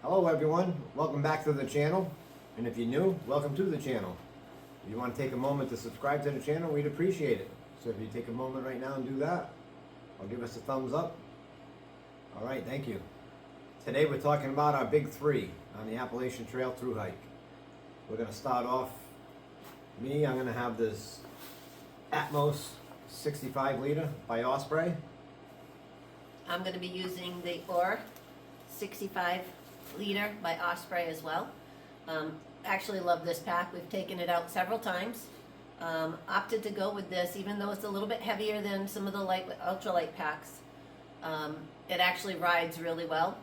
Hello everyone, welcome back to the channel, and if you're new, welcome to the channel. If you want to take a moment to subscribe to the channel, we'd appreciate it. So if you take a moment right now and do that, or give us a thumbs up. Alright, thank you. Today we're talking about our big three on the Appalachian Trail Thru Hike. We're going to start off, I'm going to have this Atmos 65 liter by Osprey. I'm going to be using the OR 65 liter by Osprey as well. Actually love this pack. We've taken it out several times. Opted to go with this even though it's a little bit heavier than some of the ultralight packs. It actually rides really well.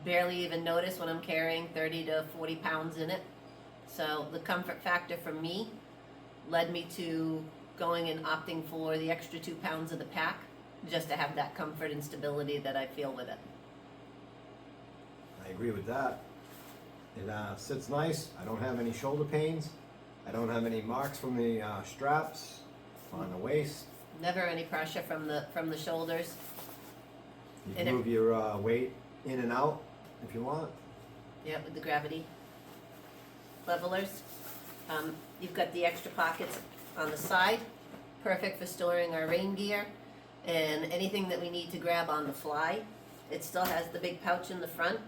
Barely even notice when I'm carrying 30 to 40 pounds in it. So the comfort factor for me led me to going and opting for the extra 2 pounds of the pack, just to have that comfort and stability that I feel with it. I agree with that. It sits nice. I don't have any shoulder pains. I don't have any marks from the straps on the waist. Never any pressure from the shoulders. You can move your weight in and out if you want. Yeah, with the gravity levelers. You've got the extra pockets on the side, perfect for storing our rain gear and anything that we need to grab on the fly. It still has the big pouch in the front.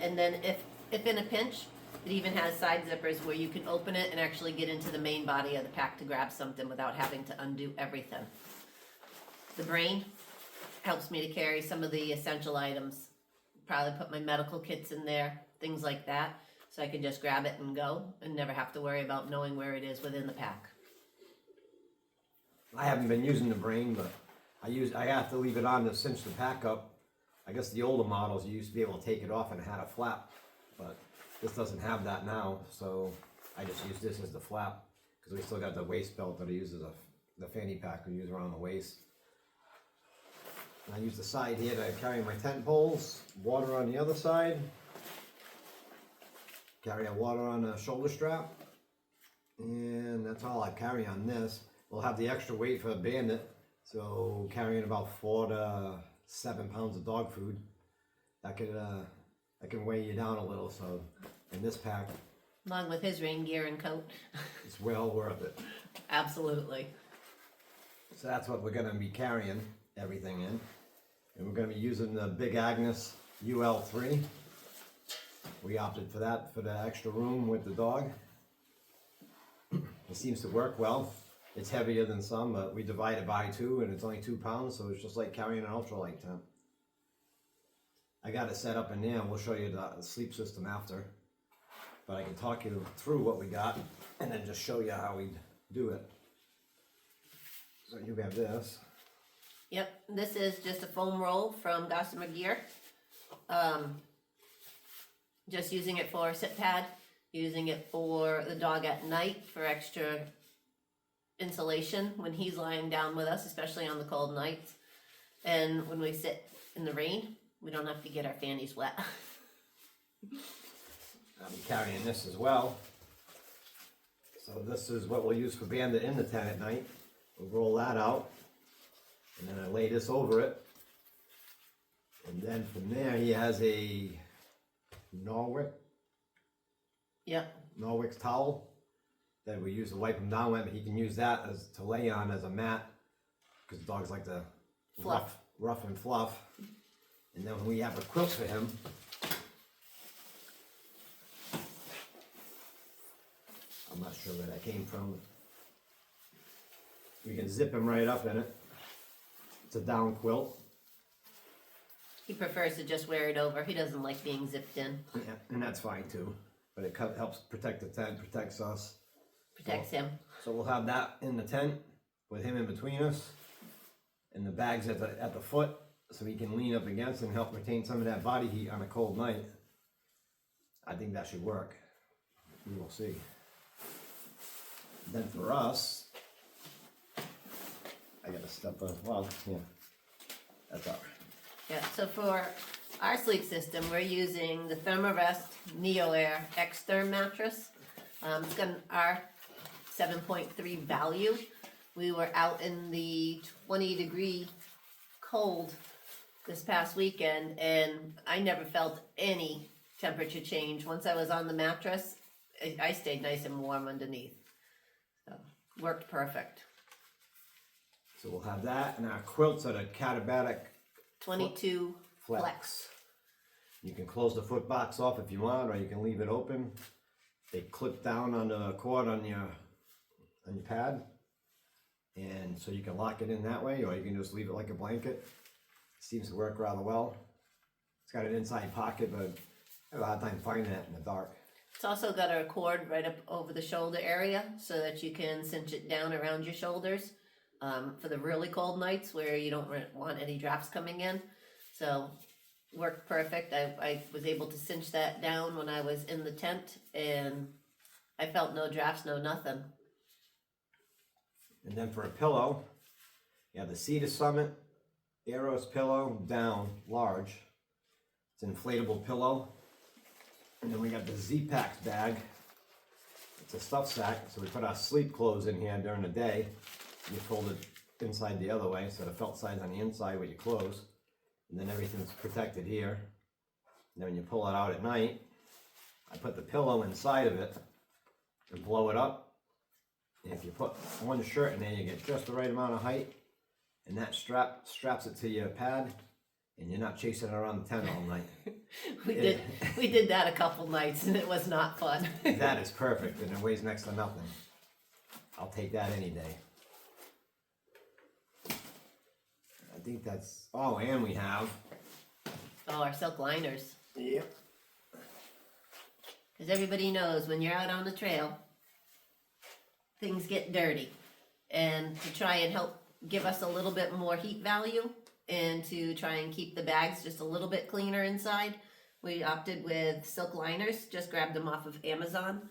And then if in a pinch, it even has side zippers where you can open it and actually get into the main body of the pack to grab something without having to undo everything. The brain helps me to carry some of the essential items. Probably put my medical kits in there, things like that, so I can just grab it and go and never have to worry about knowing where it is within the pack. I haven't been using the brain, but I have to leave it on to cinch the pack up. I guess the older models you used to be able to take it off and it had a flap, but this doesn't have that now, so I just use this as the flap because we still got the waist belt that I use as the fanny pack we use around the waist. And I use the side here to carry my tent poles, water on the other side, carry a water on the shoulder strap, and that's all I carry on this. We'll have the extra weight for a bandit, so carrying about 4 to 7 pounds of dog food, that can weigh you down a little. So in this pack, Along with his rain gear and coat. it's well worth it. Absolutely. So that's what we're going to be carrying everything in, and we're going to be using the Big Agnes UL3. We opted for that for the extra room with the dog. It seems to work well. It's heavier than some, but we divide it by 2 and it's only 2 pounds, so it's just like carrying an ultralight tent. I got it set up in there and we'll show you the sleep system after. But I can talk you through what we got and then just show you how we do it. So you have this. Yep, this is just a foam roll from Gossamer Gear. Just using it for a sit pad, using it for the dog at night for extra insulation when he's lying down with us, especially on the cold nights. And when we sit in the rain, we don't have to get our fannies wet. I'll be carrying this as well. So this is what we'll use for bandit in the tent at night. We'll roll that out, and then I lay this over it. And then from there he has a Norwic's towel that we use to wipe him down with. He can use that as to lay on as a mat because dogs like to rough and fluff. And then when we have a quilt for him, I'm not sure where that came from. We can zip him right up in it. It's a down quilt. He prefers to just wear it over. He doesn't like being zipped in. Yeah, and that's fine too. But it helps protect the tent, protects us. Protects him. So we'll have that in the tent with him in between us. And the bags at the foot so he can lean up against and help retain some of that body heat on a cold night. I think that should work. We will see. Then for us, I gotta step up. Well, yeah, that's all right. Yeah, so for our sleep system, we're using the Thermarest Neo Air X Therm mattress. It's got an R7.3 value. We were out in the 20-degree cold this past weekend, and I never felt any temperature change. Once I was on the mattress, I stayed nice and warm underneath. So, worked perfect. So we'll have that, and our quilts are the Catabatic 22 flex. You can close the foot box off if you want, or you can leave it open. They clip down on the cord on your pad, and so you can lock it in that way, or you can just leave it like a blanket. Seems to work rather well. It's got an inside pocket, but I have a hard time finding it in the dark. It's also got a cord right up over the shoulder area so that you can cinch it down around your shoulders for the really cold nights where you don't want any drafts coming in. So worked perfect. I was able to cinch that down when I was in the tent, and I felt no drafts, no nothing. And then for a pillow, you have the Cedar Summit Eros pillow down large. It's an inflatable pillow. And then we got the Z-Packs bag. It's a stuff sack, so we put our sleep clothes in here during the day. You fold it inside the other way, so the felt side's on the inside with your clothes. And then everything's protected here. And then when you pull it out at night, I put the pillow inside of it and blow it up. And if you put one shirt in there, you get just the right amount of height. And that straps it to your pad, and you're not chasing it around the tent all night. We did that a couple nights, and it was not fun. That is perfect, and it weighs next to nothing. I'll take that any day. I think that's, oh, and we have. Oh, our silk liners. Yep. Because everybody knows when you're out on the trail, things get dirty. And to try and help give us a little bit more heat value and to try and keep the bags just a little bit cleaner inside, we opted with silk liners. Just grabbed them off of Amazon.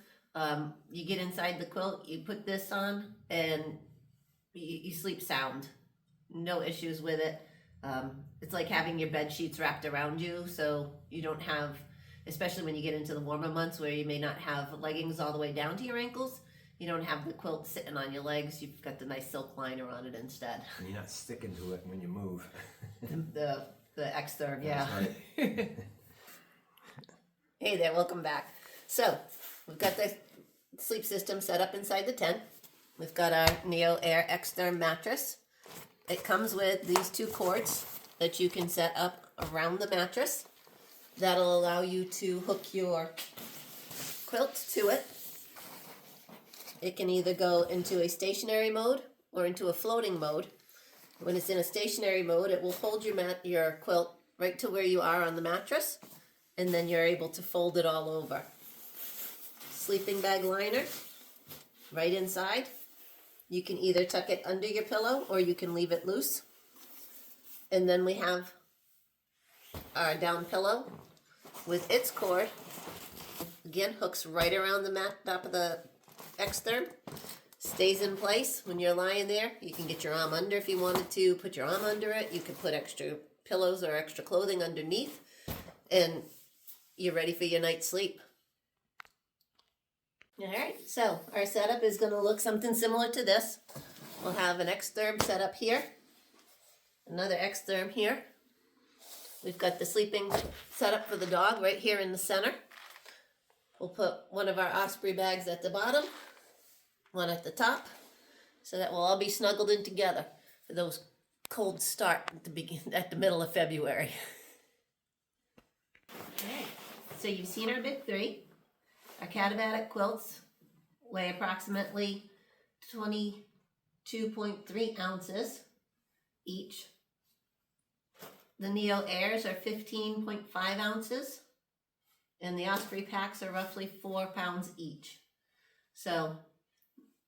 You get inside the quilt, you put this on, and you sleep sound. No issues with it. It's like having your bed sheets wrapped around you, so you don't have, especially when you get into the warmer months where you may not have leggings all the way down to your ankles, you don't have the quilt sitting on your legs. You've got the nice silk liner on it instead. And you're not sticking to it when you move. the X-Therm, yeah. That's right. Hey there, welcome back. So, we've got the sleep system set up inside the tent. We've got our Neo Air X-Therm mattress. It comes with these two cords that you can set up around the mattress. That'll allow you to hook your quilt to it. It can either go into a stationary mode or into a floating mode. When it's in a stationary mode, it will hold your quilt right to where you are on the mattress, and then you're able to fold it all over. Sleeping bag liner right inside. You can either tuck it under your pillow or you can leave it loose. And then we have our down pillow with its cord. Again, hooks right around the top of the X-Therm. Stays in place when you're lying there. You can get your arm under if you wanted to. Put your arm under it. You can put extra pillows or extra clothing underneath. And you're ready for your night's sleep. Alright, so our setup is going to look something similar to this. We'll have an X-Therm set up here. Another X-Therm here. We've got the sleeping setup for the dog right here in the center. We'll put one of our Osprey bags at the bottom, one at the top, so that we'll all be snuggled in together for those cold start at the middle of February. Alright, so you've seen our big three. Our Catabatic quilts weigh approximately 22.3 ounces each. The Neo Airs are 15.5 ounces. And the Osprey packs are roughly 4 pounds each. So a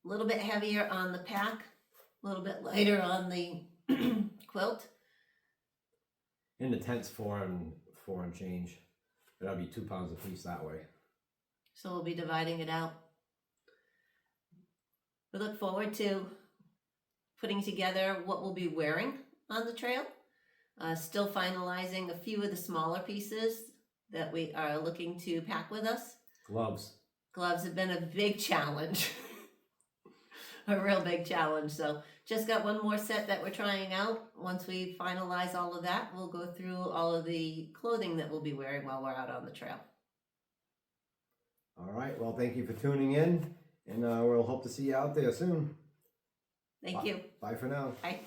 little bit heavier on the pack, a little bit lighter on the quilt. And the tent's four and change. That'll be 2 pounds a piece that way. So we'll be dividing it out. We look forward to putting together what we'll be wearing on the trail. Still finalizing a few of the smaller pieces that we are looking to pack with us. Gloves. Gloves have been a big challenge. a real big challenge. So just got one more set that we're trying out. Once we finalize all of that, we'll go through all of the clothing that we'll be wearing while we're out on the trail. All right. Well, thank you for tuning in, and we'll hope to see you out there soon. Thank you. Bye for now. Bye.